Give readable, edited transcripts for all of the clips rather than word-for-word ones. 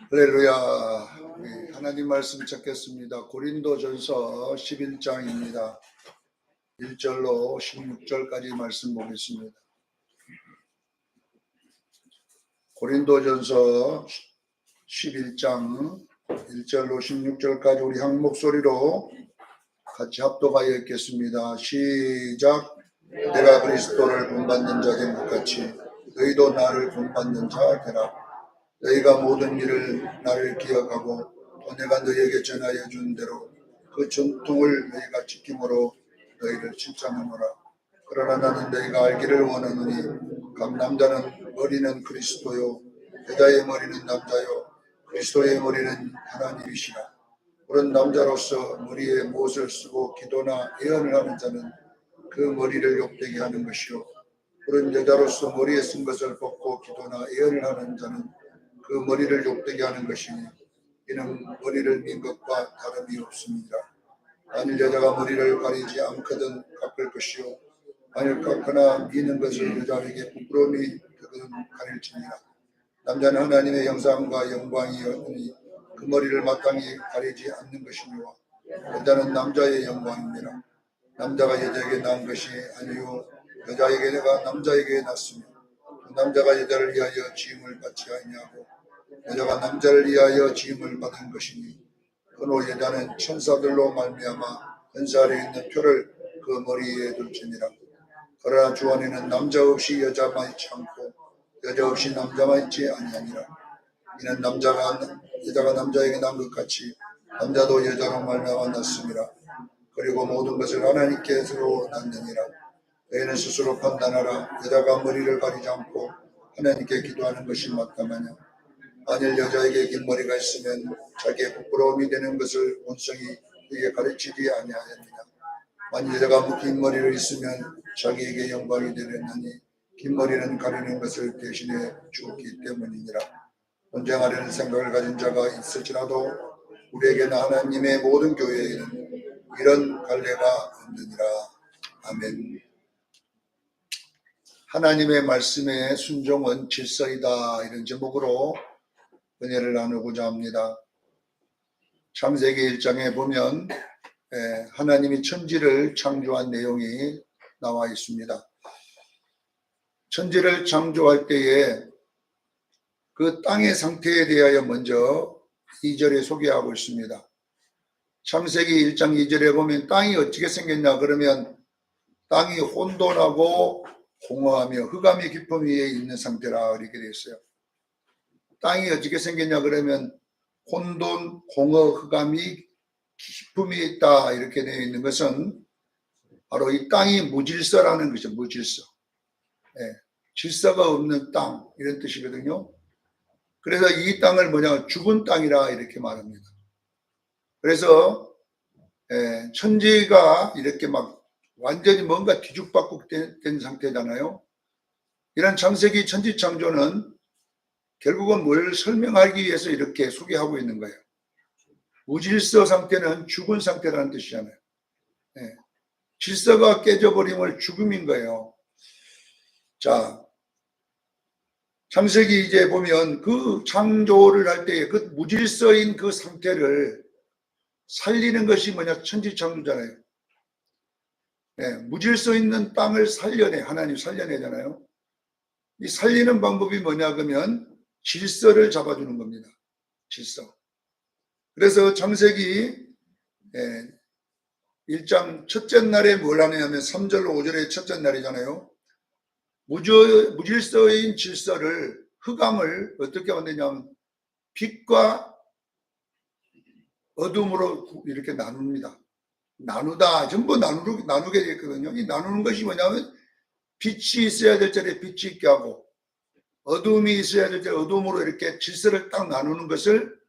할렐루야. 하나님 말씀 찾겠습니다. 고린도전서 11장입니다. 1절로 16절까지 말씀 보겠습니다. 고린도전서 11장 1절로 16절까지 우리 한 목소리로 같이 합독하여 읽겠습니다. 시작. 내가 그리스도를 본받는 자 된 것 같이 너희도 나를 본받는 자 되라. 너희가 모든 일을 나를 기억하고 또 내가 너희에게 전하여 준 대로 그 전통을 너희가 지킴으로 너희를 칭찬하노라. 그러나 나는 너희가 알기를 원하노니 각 남자는 머리는 그리스도요 여자의 머리는 남자요 그리스도의 머리는 하나님이시라. 그런 남자로서 머리에 못을 쓰고 기도나 예언을 하는 자는 그 머리를 욕되게 하는 것이요 그런 여자로서 머리에 쓴 것을 벗고 기도나 예언을 하는 자는 그 머리를 욕되게 하는 것이니 이는 머리를 민 것과 다름이 없습니다. 만일 여자가 머리를 가리지 않거든 깎을 것이요 만일 깎거나 미는 것을 여자에게 부끄러움이 되거든 가릴지니라. 남자는 하나님의 형상과 영광이오니 그 머리를 마땅히 가리지 않는 것이니와 여자는 남자의 영광입니다. 남자가 여자에게 낳은 것이 아니요 여자에게 내가 남자에게 낳았으며 남자가 여자를 위하여 지음을 받지 아니하고 여자가 남자를 위하여 지음을 받은 것이니 그로 여자는 천사들로 말미암아 은사 아래 있는 표를 그 머리에 둘지니라. 그러나 주 안에는 남자 없이 여자만 있지 않고 여자 없이 남자만 있지 아니하니라. 이는 여자가 남자에게 난 것 같이 남자도 여자로 말미암아 났음이라. 그리고 모든 것을 하나님께서로 낳느니라. 너희는 스스로 판단하라. 여자가 머리를 가리지 않고 하나님께 기도하는 것이 마땅하냐. 만일 여자에게 긴 머리가 있으면 자기의 부끄러움이 되는 것을 본성이 그에게 가르치지 아니하였느냐. 만일 여자가 긴 머리를 있으면 자기에게 영광이 되려나니 긴 머리는 가리는 것을 대신해 주었기 때문이니라. 논쟁하려는 생각을 가진 자가 있을지라도 우리에게는 하나님의 모든 교회에는 이런 갈래가 없느니라. 아멘. 하나님의 말씀에 순종은 질서이다, 이런 제목으로 은혜를 나누고자 합니다. 창세기 1장에 보면 하나님이 천지를 창조한 내용이 나와 있습니다. 천지를 창조할 때에 그 땅의 상태에 대하여 먼저 2절에 소개하고 있습니다. 창세기 1장 2절에 보면 땅이 어떻게 생겼냐 그러면 땅이 혼돈하고 공허하며 흑암이 깊음 위에 있는 상태라 이렇게 되어 있어요. 땅이 어떻게 생겼냐 그러면 혼돈, 공허, 흑암이 깊음이 있다 이렇게 되어 있는 것은 바로 이 땅이 무질서라는 것이죠. 무질서. 질서가 없는 땅 이런 뜻이거든요. 그래서 이 땅을 죽은 땅이라 이렇게 말합니다. 그래서 천지가 이렇게 막 완전히 뭔가 뒤죽박죽된 상태잖아요. 이런 창세기 천지창조는 결국은 뭘 설명하기 위해서 이렇게 소개하고 있는 거예요. 무질서 상태는 죽은 상태라는 뜻이잖아요. 질서가 깨져버림을 죽음인 거예요. 자, 창세기 이제 보면 그 창조를 할 때에 그 무질서인 그 상태를 살리는 것이 천지창조잖아요. 무질서 있는 땅을 하나님 살려내잖아요. 이 살리는 방법이 뭐냐 그러면 질서를 잡아주는 겁니다. 질서. 그래서 창세기 1장 첫째 날에 뭘 하냐면 3절로 5절의 첫째 날이잖아요. 무질서인 질서를 흑암을 어떻게 만드냐면 빛과 어둠으로 이렇게 나눕니다. 나누다 전부 나누게 되었거든요. 이 나누는 것이 뭐냐면 빛이 있어야 될 자리에 빛이 있게 하고 어둠이 있어야 될 자리에 어둠으로 이렇게 질서를 딱 나누는 것을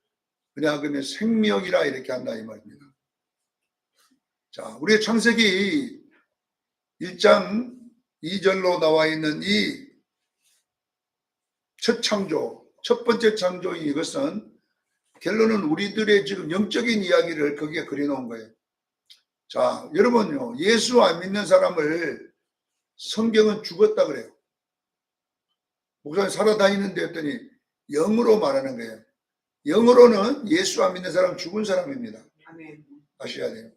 그냥 그러면 생명이라 이렇게 한다 이 말입니다. 자, 우리의 창세기 1장 2절로 나와 있는 이 첫 창조, 첫 번째 창조인 이것은 결론은 우리들의 지금 영적인 이야기를 거기에 그려놓은 거예요. 자, 여러분요, 예수 안 믿는 사람을 성경은 죽었다 그래요. 목사님 살아다니는데 했더니 영으로 말하는 거예요. 영어로는 예수 안 믿는 사람 죽은 사람입니다. 아멘. 아셔야 돼요.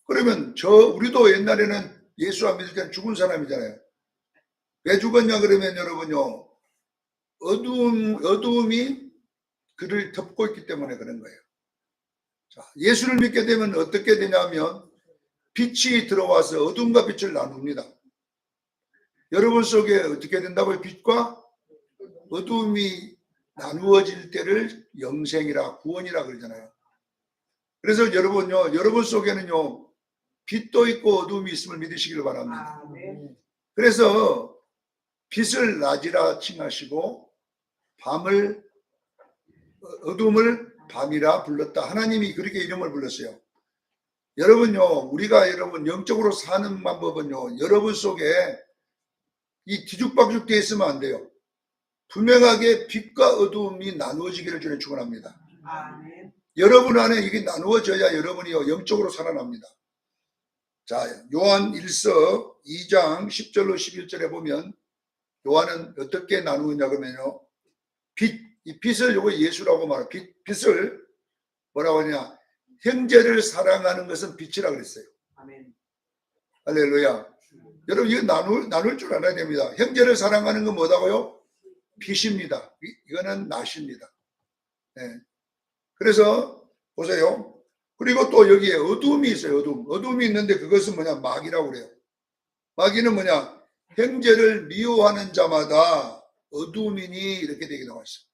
그러면 우리도 옛날에는 예수 안 믿을 때는 죽은 사람이잖아요. 왜 죽었냐 그러면 여러분요, 어두움이 그를 덮고 있기 때문에 그런 거예요. 자, 예수를 믿게 되면 어떻게 되냐면 빛이 들어와서 어둠과 빛을 나눕니다. 여러분 속에 어떻게 된다고요? 빛과 어둠이 나누어질 때를 영생이라 구원이라 그러잖아요. 그래서 여러분요, 여러분 속에는요, 빛도 있고 어둠이 있음을 믿으시길 바랍니다. 아멘. 그래서 빛을 낮이라 칭하시고 어둠을 밤이라 불렀다. 하나님이 그렇게 이름을 불렀어요. 여러분요, 우리가 여러분 영적으로 사는 방법은요, 여러분 속에 이 뒤죽박죽 되어 있으면 안 돼요. 분명하게 빛과 어둠이 나누어지기를 주님 축원합니다. 아멘. 여러분 안에 이게 나누어져야 여러분이요 영적으로 살아납니다. 자, 요한 1서 2장 10절로 11절에 보면 요한은 어떻게 나누느냐 그러면요, 이 빛을 요거 예수라고 말해요. 빛을 뭐라고 하냐, 형제를 사랑하는 것은 빛이라 그랬어요. 아멘. 할렐루야. 여러분 이거 나눌 줄 알아야 됩니다. 형제를 사랑하는 건 뭐다고요? 빛입니다. 이거는 낮입니다. 네. 그래서 보세요. 그리고 또 여기에 어둠이 있어요. 어둠이 있는데 그것은 뭐냐, 마귀라고 그래요. 마귀는 뭐냐, 형제를 미워하는 자마다 어둠이니 이렇게 되게 나와 있어요.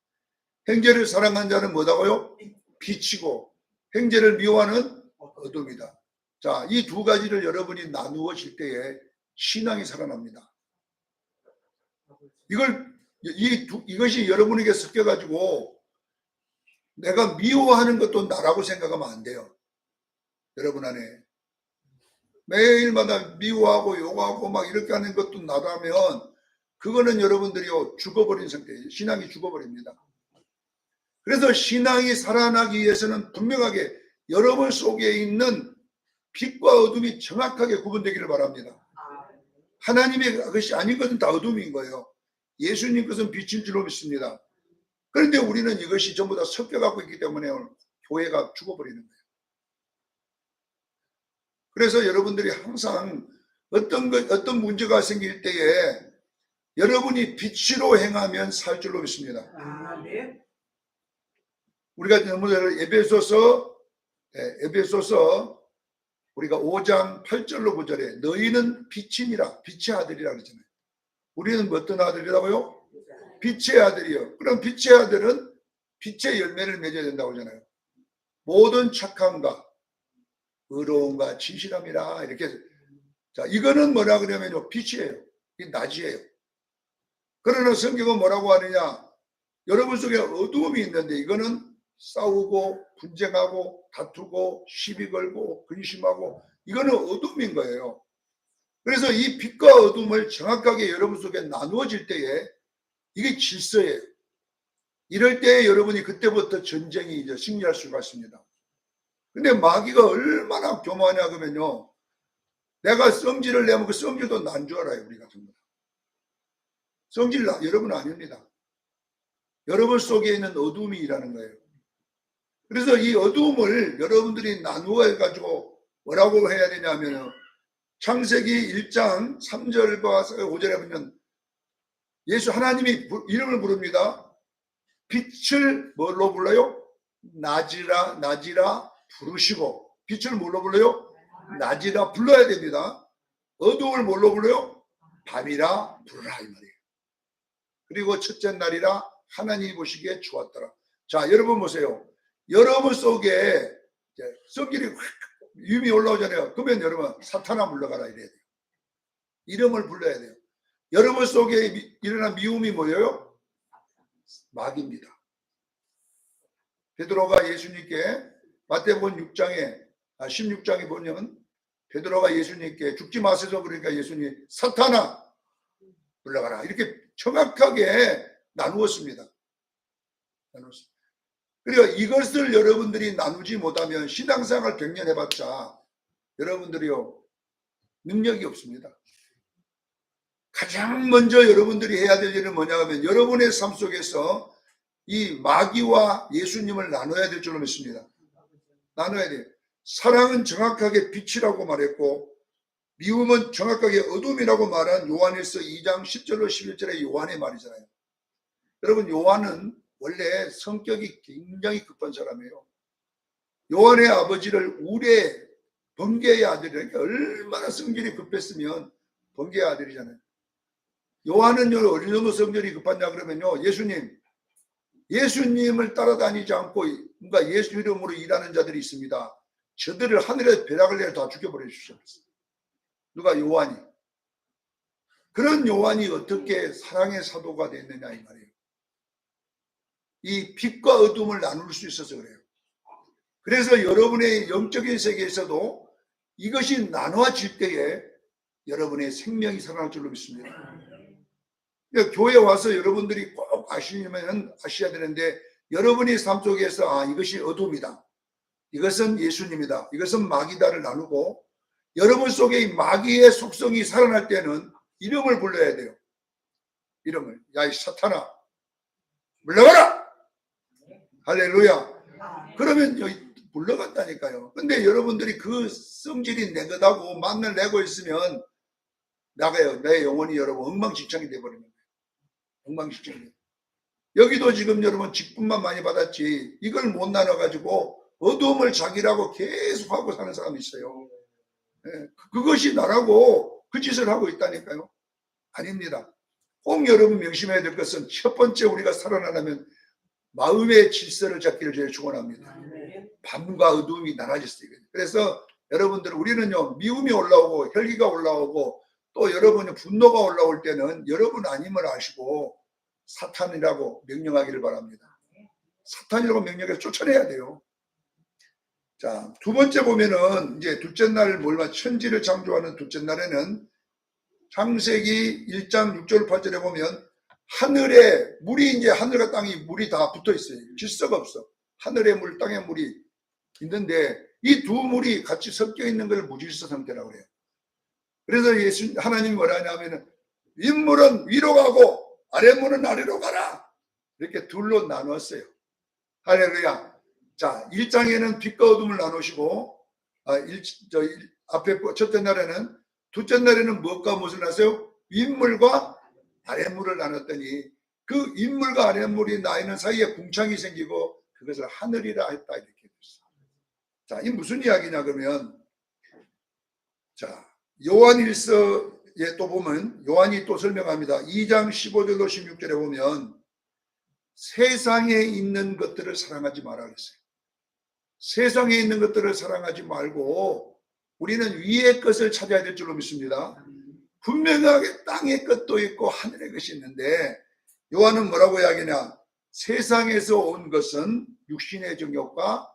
형제를 사랑하는 자는 뭐다고요? 빛이고 형제를 미워하는 어둠이다. 자, 이 두 가지를 여러분이 나누어질 때에 신앙이 살아납니다. 이것이 여러분에게 섞여가지고 내가 미워하는 것도 나라고 생각하면 안 돼요. 여러분 안에 매일마다 미워하고 욕하고 막 이렇게 하는 것도 나라면 그거는 여러분들이요 죽어버린 상태예요. 신앙이 죽어버립니다. 그래서 신앙이 살아나기 위해서는 분명하게 여러분 속에 있는 빛과 어둠이 정확하게 구분되기를 바랍니다. 하나님의 것이 아닌 것은 다 어둠인 거예요. 예수님 것은 빛인 줄로 믿습니다. 그런데 우리는 이것이 전부 다 섞여갖고 있기 때문에 교회가 죽어버리는 거예요. 그래서 여러분들이 항상 어떤 문제가 생길 때에 여러분이 빛으로 행하면 살 줄로 믿습니다. 아멘. 우리가 에베소서 우리가 5장 8절로 9절에 너희는 빛이니라, 빛의 아들이라 그러잖아요. 우리는 어떤 아들이라고요? 빛의 아들이요. 그럼 빛의 아들은 빛의 열매를 맺어야 된다고 하잖아요. 모든 착함과 의로움과 진실함이라 이렇게. 자, 이거는 뭐라 그러면요, 빛이에요. 이 낮이에요. 그러나 성경은 뭐라고 하느냐, 여러분 속에 어두움이 있는데 이거는 싸우고 분쟁하고 다투고 시비 걸고 근심하고 이거는 어둠인 거예요. 그래서 이 빛과 어둠을 정확하게 여러분 속에 나누어질 때에 이게 질서예요. 이럴 때 여러분이 그때부터 전쟁이 이제 승리할 수가 있습니다. 근데 마귀가 얼마나 교만하냐 그러면요, 내가 성질을 내면 그 성질도 난 줄 알아요. 우리 같은 거 성질 여러분 아닙니다. 여러분 속에 있는 어둠이 일하는 거예요. 그래서 이 어둠을 여러분들이 나누어 가지고 뭐라고 해야 되냐면 창세기 1장 3절과 5절에 보면 예수 하나님이 이름을 부릅니다. 빛을 뭘로 불러요? 낮이라 부르시고, 빛을 뭘로 불러요? 낮이라 불러야 됩니다. 어두움을 뭘로 불러요? 밤이라 부르라 이 말이에요. 그리고 첫째 날이라 하나님이 보시기에 좋았더라. 자, 여러분 보세요. 여러분 속에 성질이 확 위험이 올라오잖아요. 그러면 여러분 사탄아 물러가라 이래야 돼요. 이름을 불러야 돼요. 여러분 속에 일어난 미움이 뭐예요? 마귀입니다. 베드로가 예수님께 마태복음 16장에 보면 베드로가 예수님께 죽지 마세요. 그러니까 예수님이 사탄아 물러가라 이렇게 정확하게 나누었습니다. 그러니까 이것을 여러분들이 나누지 못하면 신앙생활 100년 해봤자 여러분들이요 능력이 없습니다. 가장 먼저 여러분들이 해야 될 일은 뭐냐 하면 여러분의 삶 속에서 이 마귀와 예수님을 나눠야 될 줄로 믿습니다. 나눠야 돼요. 사랑은 정확하게 빛이라고 말했고 미움은 정확하게 어둠이라고 말한 요한일서 2장 10절로 11절의 요한의 말이잖아요. 여러분, 요한은 원래 성격이 굉장히 급한 사람이에요. 요한의 아버지를 우레 번개의 아들이니까 얼마나 성질이 급했으면 번개의 아들이잖아요. 요한은요, 어느 정도 성질이 급하냐 그러면요, 예수님을 따라다니지 않고 뭔가 예수 이름으로 일하는 자들이 있습니다. 저들을 하늘에 벼락을 내려 다 죽여버려 주셨어요. 누가? 요한이. 그런 요한이 어떻게 사랑의 사도가 됐느냐 이 말이에요. 이 빛과 어둠을 나눌 수 있어서 그래요. 그래서 여러분의 영적인 세계에서도 이것이 나눠질 때에 여러분의 생명이 살아날 줄로 믿습니다. 그러니까 교회 와서 여러분들이 꼭 아셔야 되는데, 여러분의 삶 속에서 이것이 어둠이다, 이것은 예수님이다, 이것은 마귀다를 나누고, 여러분 속에 이 마귀의 속성이 살아날 때는 이름을 불러야 돼요. 이름을. 야, 이 사탄아, 물러가라! 할렐루야. 그러면 물러간다니까요. 근데 여러분들이 그 성질이 내것하고 만날 내고 있으면 나가요. 내 영혼이 여러분 엉망진창이 돼버리는 거예요. 엉망진창이. 여기도 지금 여러분 직분만 많이 받았지 이걸 못 나눠가지고 어둠을 자기라고 계속 하고 사는 사람이 있어요. 네. 그것이 나라고 그 짓을 하고 있다니까요. 아닙니다. 꼭 여러분 명심해야 될 것은 첫 번째 우리가 살아나려면 마음의 질서를 잡기를 제일 축원합니다. 밤과 어둠이 나눠졌어요. 그래서 여러분들, 우리는요, 미움이 올라오고 혈기가 올라오고 또 여러분의 분노가 올라올 때는 여러분 아님을 아시고 사탄이라고 명령하기를 바랍니다. 사탄이라고 명령해서 쫓아내야 돼요. 자, 두 번째 보면은 이제 둘째 날 천지를 창조하는 둘째 날에는 창세기 1장 6절 8절에 보면 하늘에 물이, 이제 하늘과 땅이 물이 다 붙어 있어요. 질서가 없어. 하늘의 물, 땅의 물이 있는데 이 두 물이 같이 섞여 있는 걸 무질서 상태라고 그래요. 그래서 하나님이 뭐라 하냐면 윗물은 위로 가고 아랫물은 아래로 가라, 이렇게 둘로 나눴어요. 할렐루야. 자, 1장에는 빛과 어둠을 나누시고 앞에 첫째 날에는, 둘째 날에는 무엇과 무엇을 나세요? 윗물과 아랫물을 나눴더니 그 윗물과 아랫물이 나 있는 사이에 궁창이 생기고 그것을 하늘이라 했다, 이렇게 됐어요. 자, 이 무슨 이야기냐 그러면, 자, 요한일서에 또 보면 요한이 또 설명합니다. 2장 15절로 16절에 보면 세상에 있는 것들을 사랑하지 말라 그랬어요. 세상에 있는 것들을 사랑하지 말고 우리는 위의 것을 찾아야 될 줄로 믿습니다. 분명하게 땅의 것도 있고 하늘의 것이 있는데, 요한은 뭐라고 이야기하냐? 세상에서 온 것은 육신의 정욕과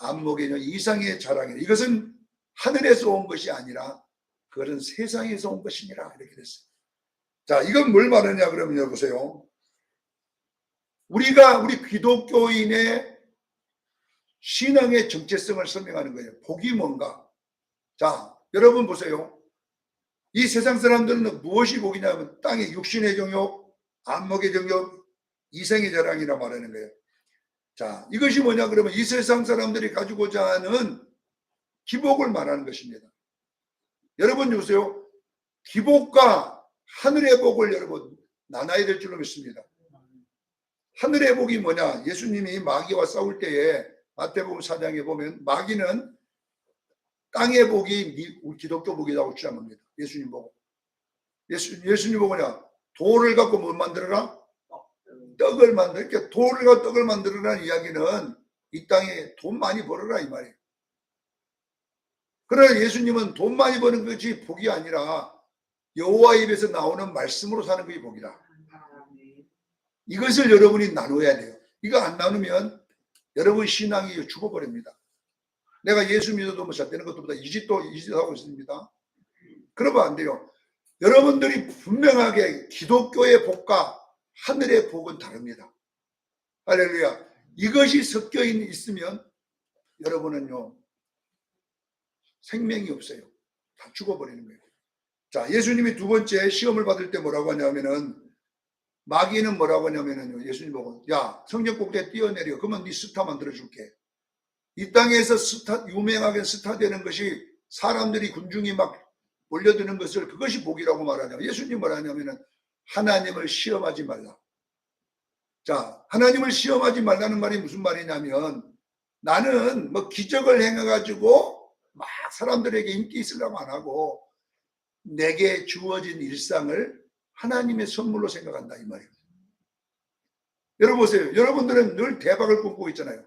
안목의 정욕, 이상의 자랑이다. 이것은 하늘에서 온 것이 아니라 그것은 세상에서 온 것이니라, 이렇게 됐어요. 자, 이건 뭘 말하냐 그러면 여보세요. 우리 기독교인의 신앙의 정체성을 설명하는 거예요. 복이 뭔가. 자, 여러분 보세요. 이 세상 사람들은 무엇이 복이냐면 땅의 육신의 정욕, 안목의 정욕, 이생의 자랑이라 말하는 거예요. 자, 이것이 뭐냐 그러면 이 세상 사람들이 가지고자 하는 기복을 말하는 것입니다. 여러분 보세요. 기복과 하늘의 복을 여러분 나눠야 될 줄로 믿습니다. 하늘의 복이 뭐냐? 예수님이 마귀와 싸울 때에 마태복음 4장에 보면 마귀는 땅의 복이 우리 기독교 복이라고 주장합니다. 예수님 보고. 예수님 보고냐? 돌을 갖고 뭘 만들어라? 떡을 만들어. 그러니까 돌을 갖고 떡을 만들어라는 이야기는 이 땅에 돈 많이 벌어라, 이 말이에요. 그러나 예수님은 돈 많이 버는 것이 복이 아니라 여호와 입에서 나오는 말씀으로 사는 것이 복이다. 이것을 여러분이 나눠야 돼요. 이거 안 나누면 여러분 신앙이 죽어버립니다. 내가 예수 믿어도 잘 되는 것보다 이 짓도 하고 있습니다. 그러면 안 돼요. 여러분들이 분명하게 기독교의 복과 하늘의 복은 다릅니다. 할렐루야. 이것이 섞여 있으면 여러분은요, 생명이 없어요. 다 죽어버리는 거예요. 자, 예수님이 두 번째 시험을 받을 때 뭐라고 하냐면은 마귀는 뭐라고 하냐면요, 예수님 보고 야 성전 꼭대기에 뛰어내려. 그러면 네 스타 만들어줄게. 이 땅에서 유명하게 스타 되는 것이 사람들이 군중이 막 몰려드는 것을 그것이 복이라고 말하냐. 예수님 뭐라냐면은 하나님을 시험하지 말라. 자, 하나님을 시험하지 말라는 말이 무슨 말이냐면 나는 뭐 기적을 행해가지고 막 사람들에게 인기 있으려고 안 하고 내게 주어진 일상을 하나님의 선물로 생각한다 이 말이에요. 여러분 보세요. 여러분들은 늘 대박을 꿈꾸고 있잖아요.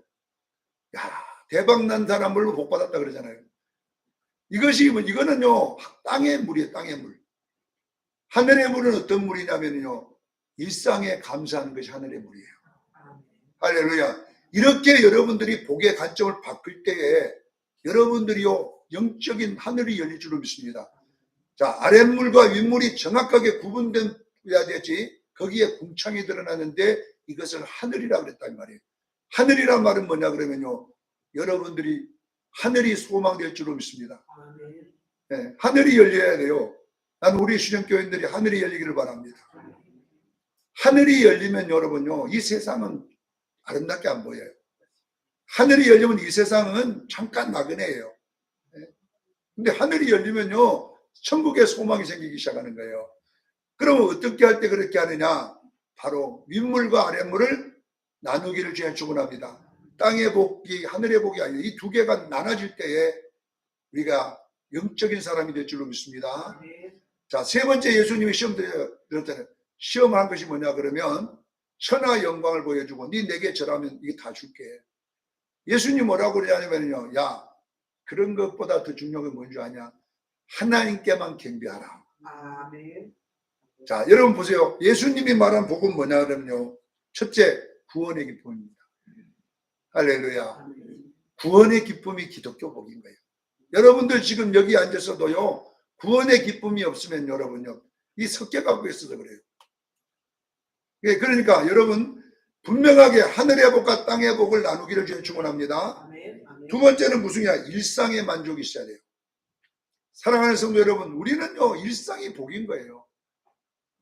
야, 대박 난 사람으로 복 받았다 그러잖아요. 이것이 뭐 이거는요 땅의 물이에요. 땅의 물. 하늘의 물은 어떤 물이냐면요 일상에 감사하는 것이 하늘의 물이에요. 할렐루야. 이렇게 여러분들이 복의 관점을 바꿀 때에 여러분들이요 영적인 하늘이 열릴 줄로 믿습니다. 자, 아랫물과 윗물이 정확하게 구분돼야 되지 거기에 궁창이 드러나는데 이것을 하늘이라 그랬단 말이에요. 하늘이란 말은 뭐냐 그러면요 여러분들이 하늘이 소망될 줄로 믿습니다. 네, 하늘이 열려야 돼요. 나는 우리 수련교인들이 하늘이 열리기를 바랍니다. 하늘이 열리면 여러분요 이 세상은 아름답게 안 보여요. 하늘이 열리면 이 세상은 잠깐 나그네예요. 근데 하늘이 열리면요 천국의 소망이 생기기 시작하는 거예요. 그러면 어떻게 할 때 그렇게 하느냐? 바로 윗물과 아랫물을 나누기를 주에 축원합니다. 땅의 복이 하늘의 복이 아니라 이 두 개가 나눠질 때에 우리가 영적인 사람이 될 줄로 믿습니다. 자, 세 번째 예수님이 시험 드렸잖아요. 시험을 한 것이 뭐냐 그러면 천하 영광을 보여주고 네 내게 절하면 이게 다 줄게. 예수님 뭐라고 그러냐면요. 야, 그런 것보다 더 중요한 건 뭔지 아냐? 하나님께만 경배하라. 아멘. 자, 여러분 보세요. 예수님이 말한 복은 뭐냐 그러면요. 첫째, 구원의 기쁨입니다. 할렐루야. 구원의 기쁨이 기독교 복인 거예요. 여러분들 지금 여기 앉아서도요. 구원의 기쁨이 없으면 여러분요. 이 섞여 갖고 있어서 그래요. 그러니까 여러분 분명하게 하늘의 복과 땅의 복을 나누기를 주여 축원합니다. 두 번째는 무슨이야? 일상의 만족이 있어야 돼요. 사랑하는 성도 여러분, 우리는요 일상이 복인 거예요.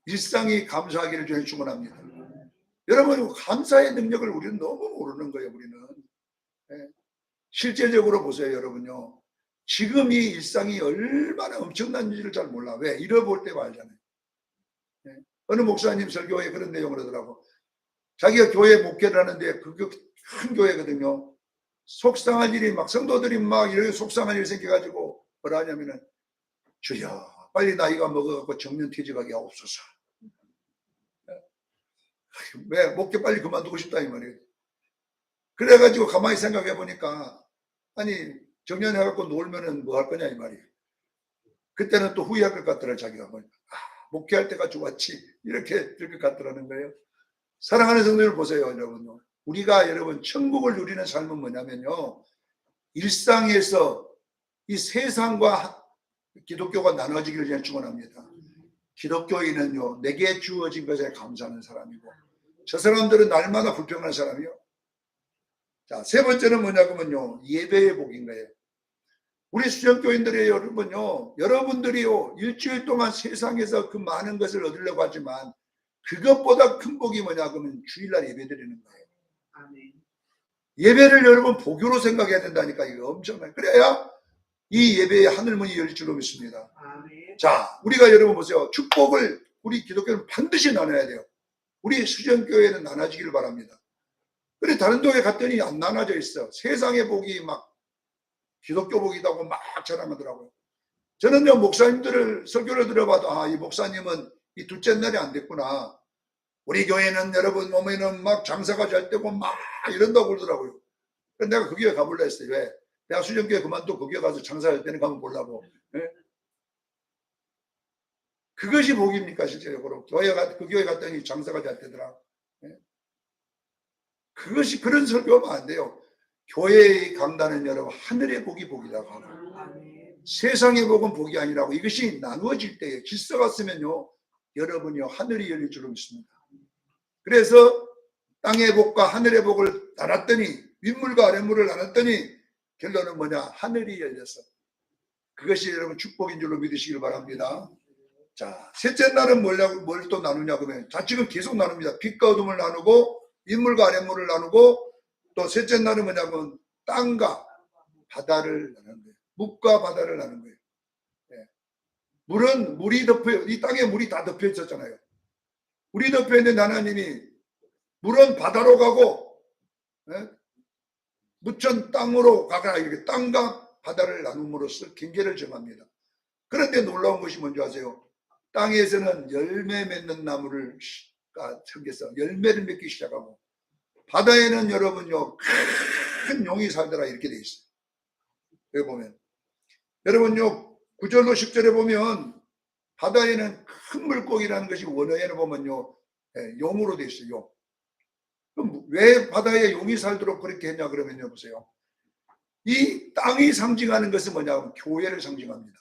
일상이 감사하기를 주여 축원합니다. 여러분 감사의 능력을 우리는 너무 모르는 거예요. 우리는 실제적으로 보세요, 여러분요. 지금 이 일상이 얼마나 엄청난지를 잘 몰라. 왜? 잃어볼 때가 알잖아요. 어느 목사님 설교에 그런 내용을 하더라고. 자기가 교회 목회를 하는데 그 큰 교회거든요. 속상한 일이 막 성도들이 막 이렇게 속상한 일이 생겨가지고 뭐라 하냐면은 주여 빨리 나이가 먹어갖고 정년 퇴직하게 하옵소서. 왜? 목회 빨리 그만두고 싶다 이 말이에요. 그래가지고 가만히 생각해 보니까 아니 정년해갖고 놀면은 뭐 할 거냐 이 말이에요. 그때는 또 후회할 것 같더라 자기가 보니까. 목회할 때가 좋았지 이렇게 될 것 같더라는 거예요. 사랑하는 성도들 보세요 여러분. 우리가 여러분 천국을 누리는 삶은 뭐냐면요. 일상에서 이 세상과 기독교가 나눠지기를 그냥 축원합니다. 기독교인은요 내게 주어진 것에 감사하는 사람이고 저 사람들은 날마다 불평하는 사람이요. 자, 세 번째는 뭐냐면요 예배의 복인 거예요. 우리 수련교인들의 여러분요, 여러분들이요 일주일 동안 세상에서 그 많은 것을 얻으려고 하지만 그것보다 큰 복이 뭐냐 그러면 주일날 예배 드리는 거예요. 아멘. 예배를 여러분 복으로 생각해야 된다니까. 이거 엄청나요. 그래야 이 예배의 하늘문이 열릴 줄로 믿습니다. 아멘. 자, 우리가 여러분 보세요. 축복을 우리 기독교는 반드시 나눠야 돼요. 우리 수련교회는 나눠지기를 바랍니다. 그래 다른 교회 갔더니 안 나눠져 있어. 세상의 복이 막 기독교 복이라고 막 자랑하더라고요. 저는요 목사님들을 설교를 들어봐도 아, 이 목사님은 이 둘째 날이 안 됐구나. 우리 교회는 여러분 오면은 막 장사가 잘 되고 막 이런다고 그러더라고요. 그래서 내가 그 교회 가볼라 했어요. 왜? 내가 수련교회 그만두고 그 교회 가서 장사할 때는 가면 보려고. 예? 그것이 복입니까 실제적으로? 그 교회 갔더니 장사가 잘 되더라. 예? 그것이 그런 설교하면 안 돼요. 교회의 강단은 여러분 하늘의 복이 복이라고 하고 세상의 복은 복이 아니라고. 이것이 나누어질 때에 질서가 쓰면요 여러분이요 하늘이 열릴 줄로 믿습니다. 그래서 땅의 복과 하늘의 복을 나눴더니 윗물과 아랫물을 나눴더니 결론은 뭐냐? 하늘이 열렸어. 그것이 여러분 축복인 줄로 믿으시길 바랍니다. 자, 셋째 날은 뭘 또 나누냐 그러면 지금 계속 나눕니다. 빛과 어둠을 나누고 인물과 아랫물을 나누고 또 셋째 날은 뭐냐면 땅과 바다를 나누는 거예요. 묵과 바다를 나누는 거예요. 네. 물이 이 땅에 물이 다 덮여 있었잖아요. 물이 덮여 있는 하나님이 물은 바다로 가고 네? 묻힌 땅으로 가거나 이렇게 땅과 바다를 나눔으로써 경계를 정합니다. 그런데 놀라운 것이 뭔지 아세요? 땅에서는 열매 맺는 나무를 생겨서 열매를 맺기 시작하고 바다에는 여러분요 큰 용이 살더라 이렇게 돼 있어요. 여기 보면 여러분요 9절로 10절에 보면 바다에는 큰 물고기라는 것이 원어에는 보면요 용으로 돼 있어요. 용. 그럼 왜 바다에 용이 살도록 그렇게 했냐 그러면요 보세요. 이 땅이 상징하는 것은 뭐냐면 교회를 상징합니다.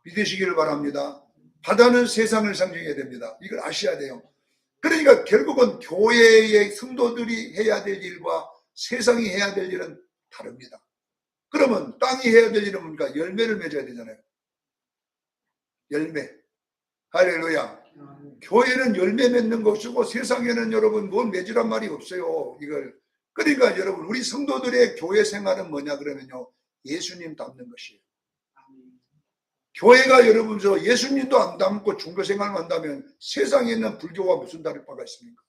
믿으시기를 바랍니다. 바다는 세상을 상징해야 됩니다. 이걸 아셔야 돼요. 그러니까 결국은 교회의 성도들이 해야 될 일과 세상이 해야 될 일은 다릅니다. 그러면 땅이 해야 될 일은 뭡니까? 열매를 맺어야 되잖아요. 열매. 할렐루야. 교회는 열매 맺는 것이고 세상에는 여러분 뭘 맺으란 말이 없어요. 이걸. 그러니까 여러분 우리 성도들의 교회 생활은 뭐냐 그러면요. 예수님 닮는 것이에요. 교회가 여러분 예수님도 안 닮고 종교 생활만 한다면 세상에 있는 불교와 무슨 다를 바가 있습니까?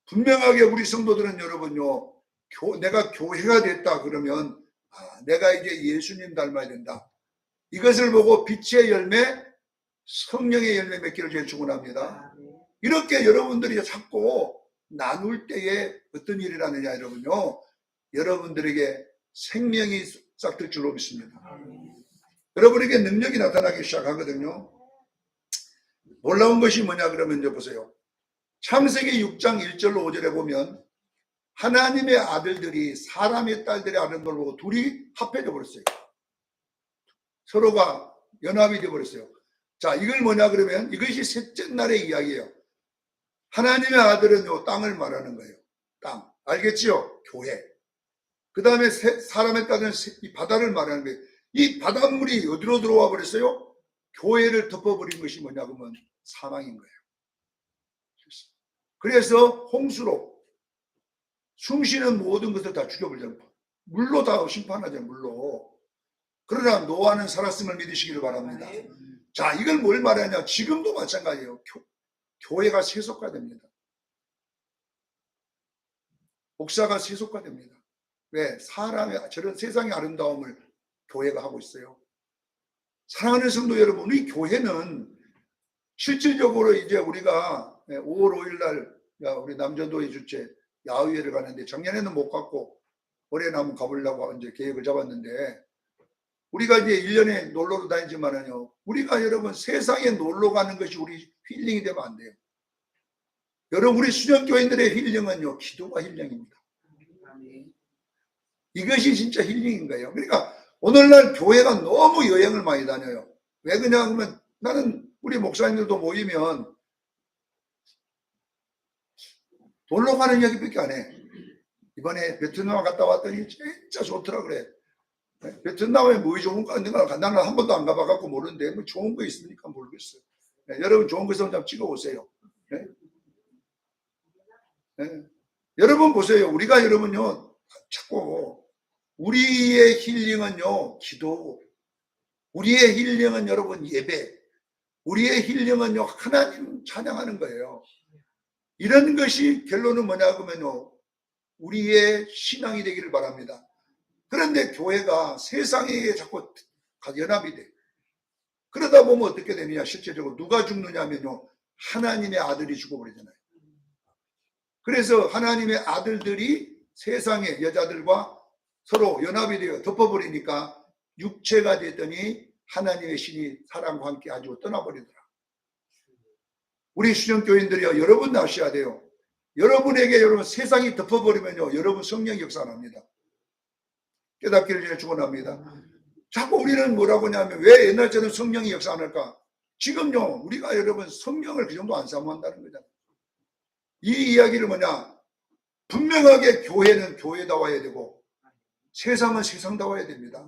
분명하게 우리 성도들은 여러분요. 내가 교회가 됐다 그러면 내가 이제 예수님 닮아야 된다. 이것을 보고 빛의 열매, 성령의 열매 맺기를 제일 축원합니다. 이렇게 여러분들이 자꾸 나눌 때에 어떤 일이 일어나느냐 여러분요. 여러분들에게 생명이 싹틀 줄로 믿습니다. 여러분에게 능력이 나타나기 시작하거든요. 놀라운 것이 뭐냐 그러면 이제 보세요. 창세기 6장 1절로 5절에 보면 하나님의 아들들이 사람의 딸들의 아름다움을 보고 둘이 합해져 버렸어요. 서로가 연합이 되어 버렸어요. 자, 이걸 뭐냐 그러면 이것이 셋째 날의 이야기예요. 하나님의 아들은 요 땅을 말하는 거예요. 땅. 알겠지요? 교회. 그 다음에 사람의 딸은 이 바다를 말하는 거예요. 이 바닷물이 어디로 들어와 버렸어요? 교회를 덮어버린 것이 뭐냐 그러면 사망인 거예요. 그래서 홍수로 숨쉬는 모든 것을 다 죽여버리잖아요. 물로 다 심판하잖아요. 물로. 그러나 노아는 살았음을 믿으시기를 바랍니다. 자, 이걸 뭘 말하냐? 지금도 마찬가지예요. 교회가 세속화됩니다. 목사가 세속화됩니다. 왜? 사람의 저런 세상의 아름다움을 교회가 하고 있어요. 사랑하는 성도 여러분, 우리 교회는 실질적으로 이제 우리가 5월 5일 날 우리 남전도의 주체 야외를 가는데 작년에는 못 갔고 올해는 한번 가보려고 이제 계획을 잡았는데 우리가 이제 1년에 놀러도 다니지만은요, 우리가 여러분 세상에 놀러 가는 것이 우리 힐링이 되면 안 돼요. 여러분, 우리 수련교인들의 힐링은요, 기도가 힐링입니다. 이것이 진짜 힐링인 거예요. 그러니까 오늘날 교회가 너무 여행을 많이 다녀요. 왜 그러냐 하면 나는 우리 목사님들도 모이면 놀러 가는 얘기밖에 안 해. 이번에 베트남 갔다 왔더니 진짜 좋더라 그래. 베트남에 뭐 좋은 거 있는가? 나는 한 번도 안 가봐갖고 모르는데 뭐 좋은 거 있으니까 모르겠어요. 네, 여러분 좋은 거 있으면 좀 찍어오세요. 네? 네. 여러분 보세요. 우리가 여러분요 자꾸 우리의 힐링은요 기도, 우리의 힐링은 여러분 예배, 우리의 힐링은요 하나님 찬양하는 거예요. 이런 것이 결론은 뭐냐 그러면요 우리의 신앙이 되기를 바랍니다. 그런데 교회가 세상에 자꾸 연합이 돼. 그러다 보면 어떻게 되느냐 실제적으로 누가 죽느냐면요 하나님의 아들이 죽어버리잖아요. 그래서 하나님의 아들들이 세상의 여자들과 서로 연합이 되어 덮어버리니까 육체가 됐더니 하나님의 신이 사람과 함께 아주 떠나버리더라. 우리 수련교인들이요 여러분 아셔야 돼요. 여러분에게 여러분 세상이 덮어버리면요 여러분 성령 역사 안 합니다. 깨닫기를 제가 축원합니다. 자꾸 우리는 뭐라고 하냐면 왜 옛날처럼 성령이 역사 안 할까? 지금요 우리가 여러분 성령을 그 정도 안 사모한다는 거잖아요. 이 이야기를 뭐냐 분명하게 교회는 교회다워야 되고 세상은 세상다워야 됩니다.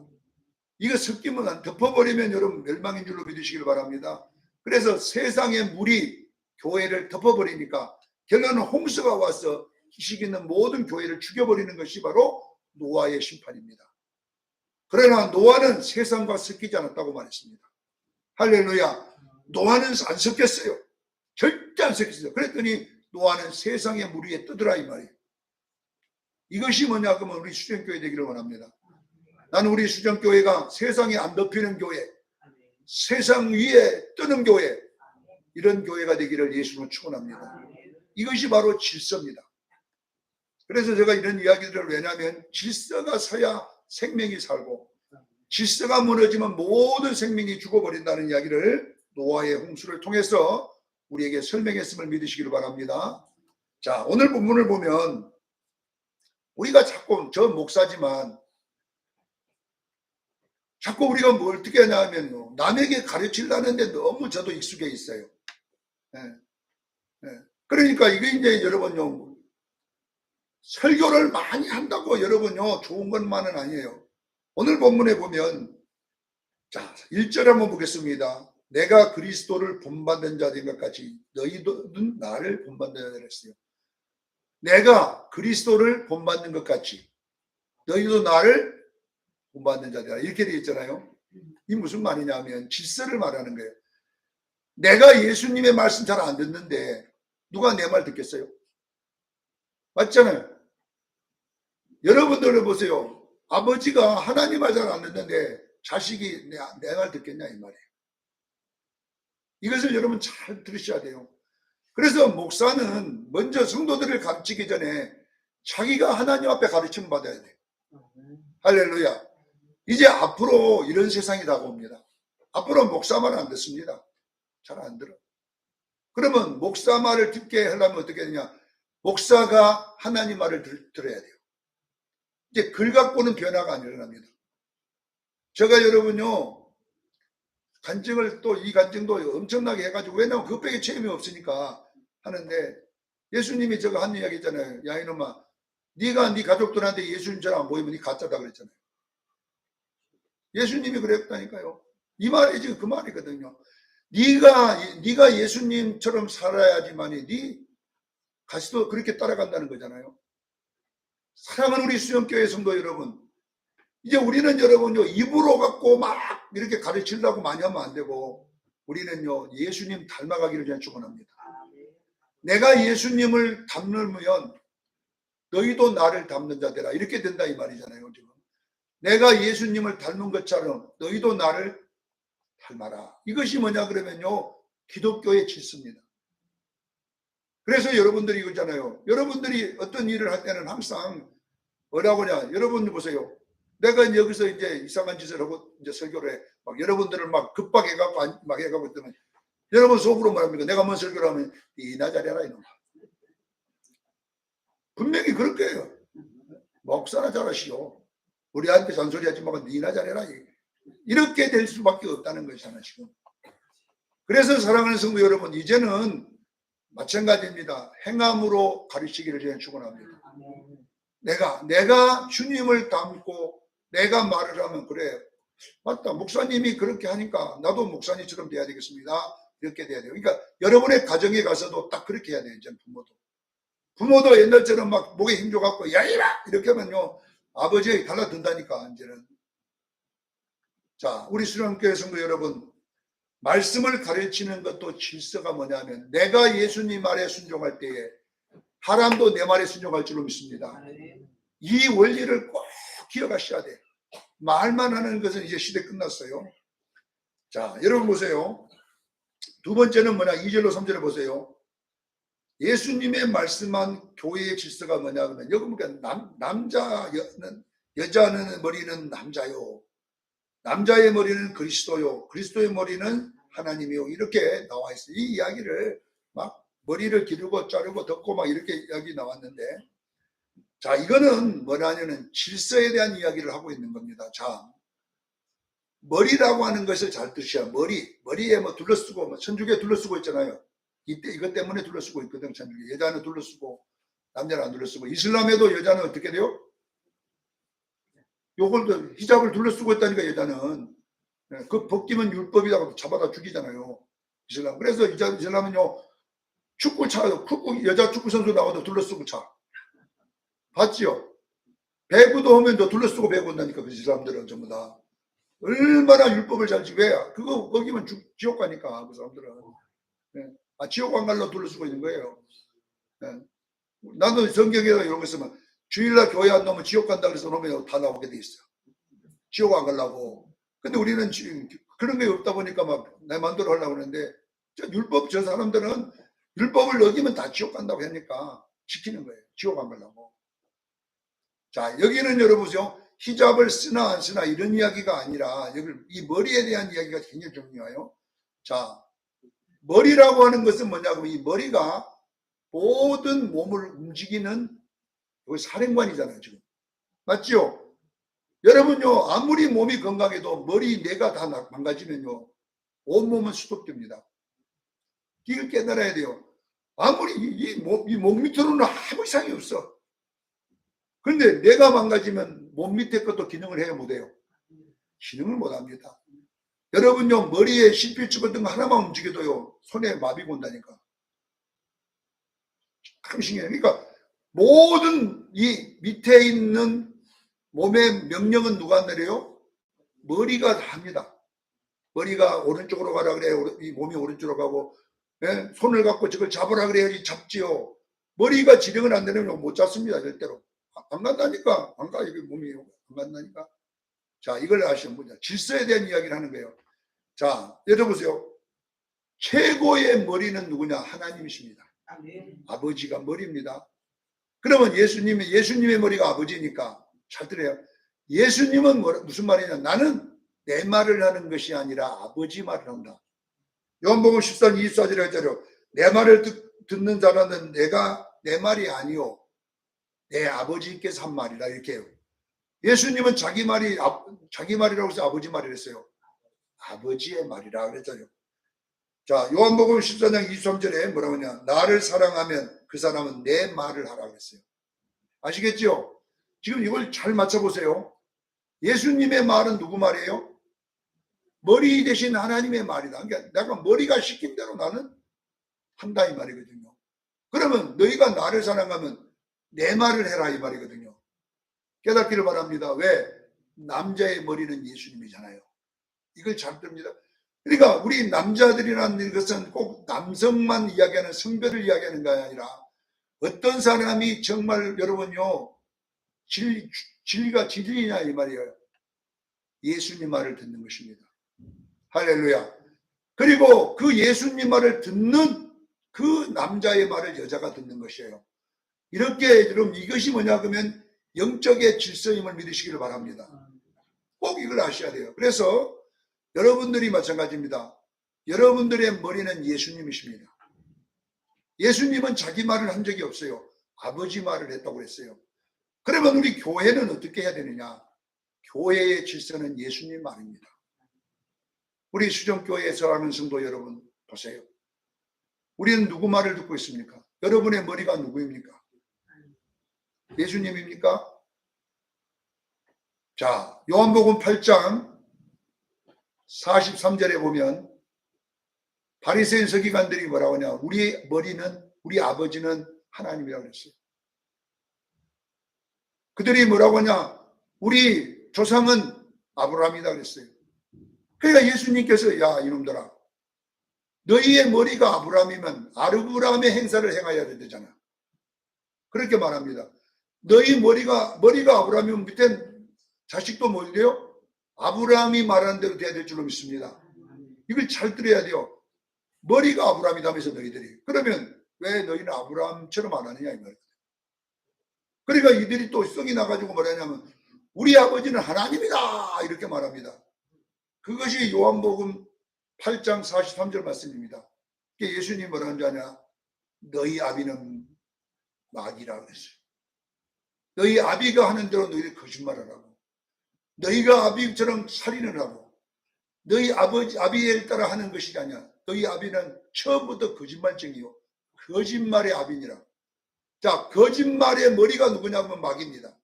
이거 섞이면 덮어버리면 여러분 멸망인 줄로 믿으시길 바랍니다. 그래서 세상의 물이 교회를 덮어버리니까 결론은 홍수가 와서 희식 있는 모든 교회를 죽여버리는 것이 바로 노아의 심판입니다. 그러나 노아는 세상과 섞이지 않았다고 말했습니다. 할렐루야. 노아는 안 섞였어요. 절대 안 섞였어요. 그랬더니 노아는 세상의 물 위에 뜨더라 이 말이에요. 이것이 뭐냐 그러면 우리 수정교회 되기를 원합니다. 나는 우리 수정교회가 세상에 안 덮이는 교회, 세상 위에 뜨는 교회, 이런 교회가 되기를 예수님은 축원합니다. 이것이 바로 질서입니다. 그래서 제가 이런 이야기들을 왜냐하면 질서가 서야 생명이 살고 질서가 무너지면 모든 생명이 죽어버린다는 이야기를 노아의 홍수를 통해서 우리에게 설명했음을 믿으시기를 바랍니다. 자, 오늘 본문을 보면 우리가 자꾸 저 목사지만 자꾸 우리가 뭘 어떻게 하냐면요. 남에게 가르치려는데 너무 저도 익숙해 있어요. 그러니까 이게 이제 여러분요. 설교를 많이 한다고 여러분요. 좋은 것만은 아니에요. 오늘 본문에 보면 자 1절 한번 보겠습니다. 내가 그리스도를 본받는 자 된 것 같이 너희는 나를 본받는 자라 했어요. 내가 그리스도를 본받는 것 같이 너희도 나를 본받는 자들아 이렇게 되어 있잖아요. 이 무슨 말이냐면 질서를 말하는 거예요. 내가 예수님의 말씀 잘 안 듣는데 누가 내 말 듣겠어요? 맞잖아요. 여러분들 보세요. 아버지가 하나님 말 잘 안 듣는데 자식이 내 말 듣겠냐 이 말이에요. 이것을 여러분 잘 들으셔야 돼요. 그래서 목사는 먼저 성도들을 가르치기 전에 자기가 하나님 앞에 가르침 받아야 돼요. 할렐루야. 이제 앞으로 이런 세상이 다가옵니다. 앞으로 목사 말은 안 듣습니다. 잘 안 들어. 그러면 목사 말을 듣게 하려면 어떻게 되냐? 목사가 하나님 말을 들어야 돼요. 이제 글 갖고는 변화가 안 일어납니다. 제가 여러분요 간증을 또 이 간증도 엄청나게 해가지고 왜냐면 그것밖에 체험이 없으니까 하는데 예수님이 제가 한 이야기 있잖아요. 야 이놈아 네가 네 가족들한테 예수님처럼 안 보이면 네 가짜다 그랬잖아요. 예수님이 그랬다니까요. 이 말이 지금 그 말이거든요. 네가 예수님처럼 살아야지만이 네 가시도 그렇게 따라간다는 거잖아요. 사랑하는 우리 수영교회 성도 여러분, 이제 우리는 여러분요 입으로 갖고 막 이렇게 가르치려고 많이 하면 안 되고 우리는요 예수님 닮아가기를 그냥 축원합니다. 내가 예수님을 닮으면 너희도 나를 닮는 자들아 이렇게 된다 이 말이잖아요. 지금 내가 예수님을 닮은 것처럼 너희도 나를 닮아라. 이것이 뭐냐 그러면요 기독교의 질서입니다. 그래서 여러분들이 이거잖아요. 여러분들이 어떤 일을 할 때는 항상 뭐라고 하냐. 여러분 보세요. 내가 여기서 이제 이상한 짓을 하고 이제 설교를 해. 막 여러분들을 막 급박해갖고 막 해가고 있다면 여러분 속으로 말합니까? 내가 뭔 설교를 하면 이나 잘해라 이놈아. 분명히 그럴 거예요. 목사나 잘하시오. 우리한테 잔소리하지 말고 니나 잘해라. 이렇게 될 수밖에 없다는 것이잖아요. 지금. 그래서 사랑하는 성도 여러분 이제는 마찬가지입니다. 행함으로 가르치기를 저는 축원합니다. 내가 주님을 닮고 내가 말을 하면 그래 맞다 목사님이 그렇게 하니까 나도 목사님처럼 돼야 되겠습니다. 이렇게 돼야 돼요. 그러니까 여러분의 가정에 가서도 딱 그렇게 해야 돼요. 이제 부모도 옛날처럼 막 목에 힘 줘갖고 야 이라 이렇게 하면요 아버지가 달라든다니까 이제는. 자 우리 수련교회 성도 여러분 말씀을 가르치는 것도 질서가 뭐냐면 내가 예수님 말에 순종할 때에 사람도 내 말에 순종할 줄로 믿습니다. 이 원리를 꼭 기억하셔야 돼요. 말만 하는 것은 이제 시대 끝났어요. 자 여러분 보세요. 두 번째는 뭐냐 2절로 3절에 보세요. 예수님의 말씀한 교회의 질서가 뭐냐 그러면 여기 보니까 여자는 머리는 남자요. 남자의 머리는 그리스도요. 그리스도의 머리는 하나님이요. 이렇게 나와 있어요. 이 이야기를 막 머리를 기르고 자르고 덮고 막 이렇게 이야기 나왔는데 자 이거는 뭐냐면 질서에 대한 이야기를 하고 있는 겁니다. 자 머리라고 하는 것을 잘 드셔야 머리에 뭐 둘러쓰고 뭐 천주교에 둘러쓰고 있잖아요. 이것 때문에 둘러쓰고 있거든. 천주교 여자는 둘러쓰고 남자는 안 둘러쓰고 이슬람에도 여자는 어떻게 돼요? 요걸 히잡을 둘러쓰고 있다니까 여자는. 그 벗기면 율법이라고 잡아다 죽이잖아요. 이슬람. 그래서 이슬람은요 축구 차요. 여자 축구 선수 나와도 둘러쓰고 차. 봤지요? 배구도 하면 더 둘러쓰고 배구 온다니까 그 사람들은 전부 다. 얼마나 율법을 잘 지켜야 그거 거기면 지옥 가니까 그 사람들은. 지옥 안 갈로 둘러쓰고 있는 거예요. 나도 성경에서 이런 거 쓰면 주일날 교회 안 나오면 지옥 간다 그래서 놓으면 다 나오게 돼 있어. 지옥 안 가려고. 근데 우리는 지금 그런 게 없다 보니까 막 내 마음대로 하려고 하는데 저 사람들은 율법을 어기면 다 지옥 간다고 하니까 지키는 거예요. 지옥 안 가려고. 자, 여기는 여러분요 히잡을 쓰나 안 쓰나 이런 이야기가 아니라 여기 이 머리에 대한 이야기가 굉장히 중요해요. 자, 머리라고 하는 것은 뭐냐고 이 머리가 모든 몸을 움직이는 사령관이잖아요. 지금 맞죠? 여러분요 아무리 몸이 건강해도 머리 뇌가 다 망가지면요 온몸은 수독됩니다. 이걸 깨달아야 돼요. 아무리 이 몸 밑으로는 아무 이상이 없어. 그런데 뇌가 망가지면 몸 밑에 것도 기능을 해야 못해요. 기능을 못합니다. 여러분요 머리에 실핏줄 같은 거 하나만 움직여도요 손에 마비가 온다니까. 참 신기해요. 그러니까 모든 이 밑에 있는 몸의 명령은 누가 내려요? 머리가 다 합니다. 머리가 오른쪽으로 가라 그래요. 이 몸이 오른쪽으로 가고 손을 갖고 저걸 잡으라 그래야지 잡지요. 머리가 지령을 안 내리면 못 잡습니다. 절대로. 안 간다니까. 안 가. 이게 몸이 안 간다니까. 자, 이걸 아시는 분이야. 질서에 대한 이야기를 하는 거예요. 자, 여러보세요. 최고의 머리는 누구냐? 하나님이십니다. 아버지가 머리입니다. 그러면 예수님의 머리가 아버지니까 잘 들어요. 예수님은 무슨 말이냐? 나는 내 말을 하는 것이 아니라 아버지 말을 한다. 요한복음 14장 24절에 했잖아요. 내 말을 듣는 자라는 내가 내 말이 아니요 내 아버지께서 한 말이라 이렇게 해요. 예수님은 자기 말이라고 해서 아버지 말이라 했어요. 아버지의 말이라 그랬잖아요. 자, 요한복음 14장 23절에 뭐라고 하냐? 나를 사랑하면 그 사람은 내 말을 하라 그랬어요. 아시겠죠? 지금 이걸 잘 맞춰보세요. 예수님의 말은 누구 말이에요? 머리 대신 하나님의 말이다. 그러니까 내가 머리가 시킨 대로 나는 한다 이 말이거든요. 그러면 너희가 나를 사랑하면 내 말을 해라 이 말이거든요. 깨닫기를 바랍니다. 왜? 남자의 머리는 예수님이잖아요. 이걸 잘 듭니다. 그러니까 우리 남자들이라는 것은 꼭 남성만 이야기하는 성별을 이야기하는 게 아니라 어떤 사람이 정말 여러분요 진리냐 이 말이에요. 예수님 말을 듣는 것입니다. 할렐루야. 그리고 그 예수님 말을 듣는 그 남자의 말을 여자가 듣는 것이에요. 이렇게 여러분 이것이 뭐냐 그러면 영적의 질서임을 믿으시기를 바랍니다. 꼭 이걸 아셔야 돼요. 그래서 여러분들이 마찬가지입니다. 여러분들의 머리는 예수님이십니다. 예수님은 자기 말을 한 적이 없어요. 아버지 말을 했다고 했어요. 그러면 우리 교회는 어떻게 해야 되느냐? 교회의 질서는 예수님 말입니다. 우리 수정교회에서 하는 성도 여러분 보세요. 우리는 누구 말을 듣고 있습니까? 여러분의 머리가 누구입니까? 예수님입니까? 자, 요한복음 8장 43절에 보면 바리새인 서기관들이 뭐라고 하냐? 우리 아버지는 하나님이라고 그랬어요. 그들이 뭐라고 하냐? 우리 조상은 아브라함이다 그랬어요. 그러니까 예수님께서 야 이놈들아 너희의 머리가 아브라함이면 아브라함의 행사를 행해야 되잖아. 그렇게 말합니다. 너희 머리가 아브라함이면 밑에 자식도 뭘래요? 아브라함이 말하는 대로 돼야 될 줄로 믿습니다. 이걸 잘 들어야 돼요. 머리가 아브라함이다면서 너희들이. 그러면 왜 너희는 아브라함처럼 안 하느냐 이 말이에요. 그러니까 이들이 또 성이 나가지고 뭐라냐면 우리 아버지는 하나님이다 이렇게 말합니다. 그것이 요한복음 8장 43절 말씀입니다. 예수님이 뭐라는 줄 아냐? 너희 아비는 마귀라 그랬어요. 너희 아비가 하는 대로 너희들 거짓말을 하고 너희가 아비처럼 살인을 하고 너희 아비에 따라 하는 것이 아니야. 너희 아비는 처음부터 거짓말쟁이요. 거짓말의 아비니라. 자, 거짓말의 머리가 누구냐면 마귀입니다.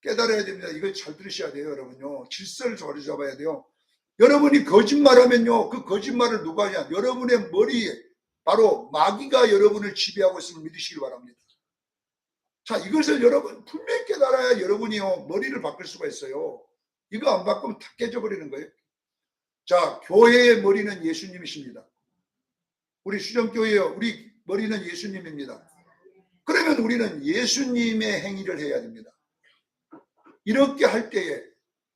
깨달아야 됩니다. 이걸 잘 들으셔야 돼요, 여러분요. 질서를 잘 잡아야 돼요. 여러분이 거짓말하면요, 그 거짓말을 누가 하냐? 여러분의 머리에 바로 마귀가 여러분을 지배하고 있음을 믿으시길 바랍니다. 자, 이것을 여러분 분명히 깨달아야 여러분이요 머리를 바꿀 수가 있어요. 이거 안 바꾸면 다 깨져버리는 거예요. 자, 교회의 머리는 예수님이십니다. 우리 수정교회요, 우리 머리는 예수님입니다. 그러면 우리는 예수님의 행위를 해야 됩니다. 이렇게 할 때에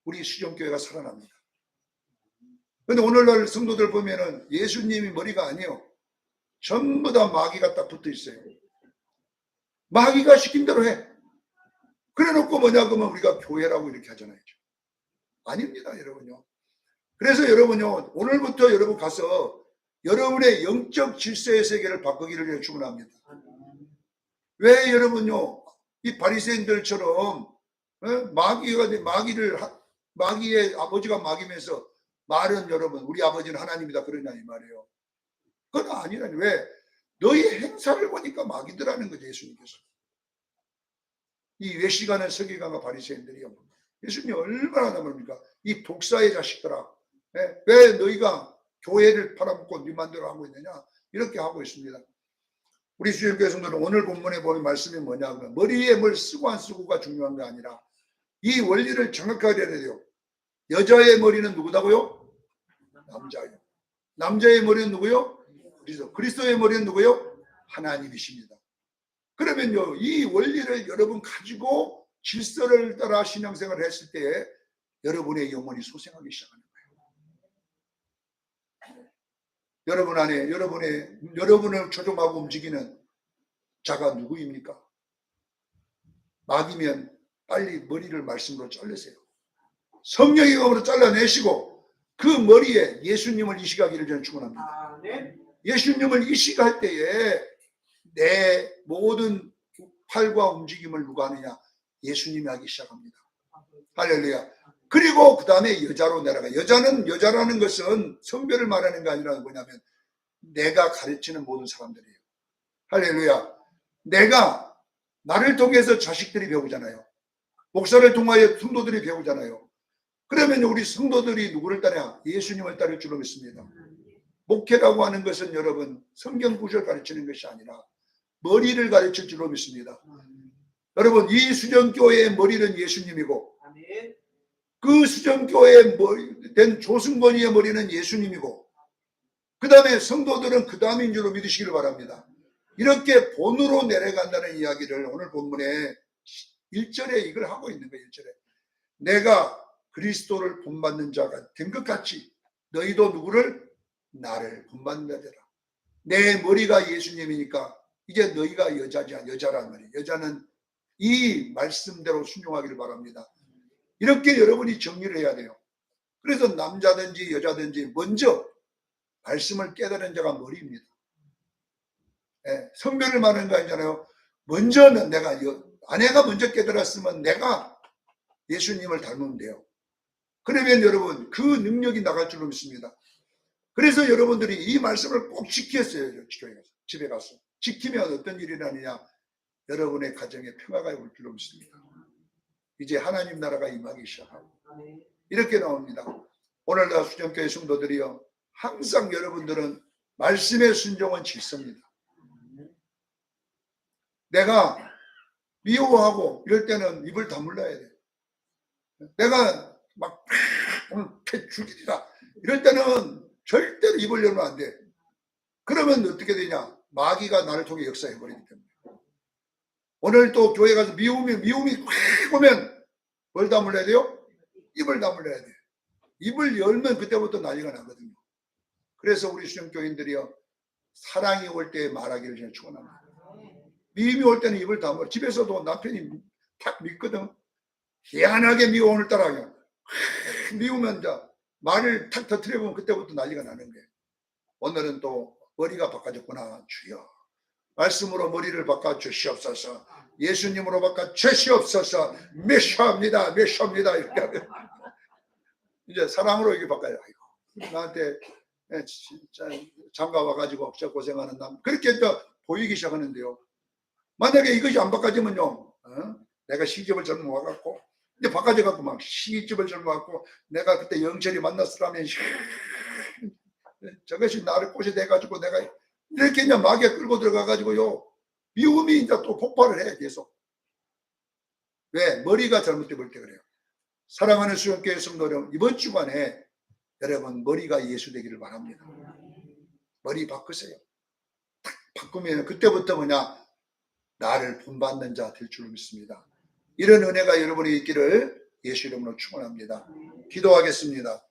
우리 수정교회가 살아납니다. 그런데 오늘날 성도들 보면은 예수님이 머리가 아니에요. 전부 다 마귀가 딱 붙어 있어요. 마귀가 시킨 대로 해. 그래 놓고 뭐냐 그러면 우리가 교회라고 이렇게 하잖아요. 아닙니다, 여러분요. 그래서 여러분요, 오늘부터 여러분 가서 여러분의 영적 질서의 세계를 바꾸기를 위해 축원합니다. 왜 여러분요, 이 바리새인들처럼 마귀의 아버지가 마귀면서 말은 여러분 우리 아버지는 하나님이다 그러냐 이 말이에요. 그건 아니라니. 왜? 너희 행사를 보니까 마귀들하는 거죠, 예수님께서. 이 외시가는 서기관과 바리새인들이요, 예수님이 얼마나 남습니까? 이 독사의 자식들아, 왜 너희가 교회를 팔아먹고 네 맘대로 하고 있느냐, 이렇게 하고 있습니다. 우리 주일교회 성도는 오늘 본문에 보면 말씀이 뭐냐 하면 머리에 뭘 쓰고 안 쓰고가 중요한 게 아니라 이 원리를 정확하게 해야 돼요. 여자의 머리는 누구다고요? 남자예요. 남자의 머리는 누구요? 그리스도의 머리는 누구요? 하나님이십니다. 그러면요, 이 원리를 여러분 가지고 질서를 따라 신앙생활을 했을 때 여러분의 영혼이 소생하기 시작하는 거예요. 여러분 안에 여러분을 조종하고 움직이는 자가 누구입니까? 마귀면 빨리 머리를 말씀으로 자르세요. 성령의 영으로 잘라내시고 그 머리에 예수님을 이식하기를 저는 축원합니다. 예수님을 이식할 때에 내 모든 팔과 움직임을 누가 하느냐? 예수님이 하기 시작합니다. 할렐루야. 그리고 그 다음에 여자로 내려가. 여자라는 것은 성별을 말하는 게 아니라 뭐냐면 내가 가르치는 모든 사람들이에요. 할렐루야. 나를 통해서 자식들이 배우잖아요. 목사를 통하여 성도들이 배우잖아요. 그러면 우리 성도들이 누구를 따르냐? 예수님을 따를 줄로 믿습니다. 목회라고 하는 것은 여러분 성경 구절 가르치는 것이 아니라 머리를 가르칠 줄로 믿습니다. 여러분, 이 수정교회의 머리는 예수님이고 그 수정교회의 된 조승건이의 머리는 예수님이고 그 다음에 성도들은 그 다음인 줄로 믿으시기를 바랍니다. 이렇게 본으로 내려간다는 이야기를 오늘 본문에 1절에 이걸 하고 있는 거예요. 1절에 내가 그리스도를 본받는 자가 된 것 같이 너희도 누구를? 나를 본받는 자들아. 내 머리가 예수님이니까 이제 너희가 여자란 말이에요. 여자는 이 말씀대로 순종하기를 바랍니다. 이렇게 여러분이 정리를 해야 돼요. 그래서 남자든지 여자든지 먼저 말씀을 깨달은 자가 머리입니다. 성별을 말하는 거 아니잖아요. 먼저는 아내가 먼저 깨달았으면 내가 예수님을 닮으면 돼요. 그러면 여러분 그 능력이 나갈 줄로 믿습니다. 그래서 여러분들이 이 말씀을 꼭 지켰어요. 집에 가서. 지키면 어떤 일이 나느냐? 여러분의 가정에 평화가 올 줄로 믿습니다. 이제 하나님 나라가 임하기 시작하고 이렇게 나옵니다. 오늘날 수정교회 성도들이요, 항상 여러분들은 말씀의 순종은 질서입니다. 내가 미워하고 이럴 때는 입을 다물어야 돼요. 내가 막 오늘 패 죽이리라 이럴 때는 절대로 입을 열면 안 돼. 그러면 어떻게 되냐? 마귀가 나를 통해 역사해버리기 때문에. 오늘 또 교회 가서 미움이 확 오면 뭘 다물어야 돼요? 입을 다물어야 돼. 입을 열면 그때부터 난리가 나거든요. 그래서 우리 수정교인들이요, 사랑이 올 때 말하기를 저는 축원합니다. 미움이 올 때는 입을 다물어. 집에서도 남편이 탁 믿거든. 희한하게 미워 오늘따라 그냥 미우면 말을 탁 터뜨려보면 그때부터 난리가 나는 거예요. 오늘은 또 머리가 바꿔졌구나. 주여 말씀으로 머리를 바꿔주시옵소서. 예수님으로 바꿔주시옵소서. 메시아입니다. 메시아입니다. 이렇게 하면 이제 사랑으로 이게 바꿔요. 아이고, 나한테 진짜 장가 와가지고 진짜 고생하는 남 그렇게 또 보이기 시작하는데요. 만약에 이것이 안 바꿔지면요, 내가 시집을 잘못 와갖고 이제 바꿔져 갖고 막 시집을 젊어갖고 내가 그때 영철이 만났으라면 저것이 나를 꽃이 돼가지고 내가 이렇게 그냥 막에 끌고 들어가가지고요 미움이 이제 또 폭발을 해 계속. 왜? 머리가 잘못돼 볼 때 그래요. 사랑하는 수영교회 성도 여러분, 이번 주간에 여러분 머리가 예수 되기를 바랍니다. 머리 바꾸세요. 딱 바꾸면 그때부터 뭐냐, 나를 본받는 자 될 줄 믿습니다. 이런 은혜가 여러분이 있기를 예수 이름으로 축원합니다. 기도하겠습니다.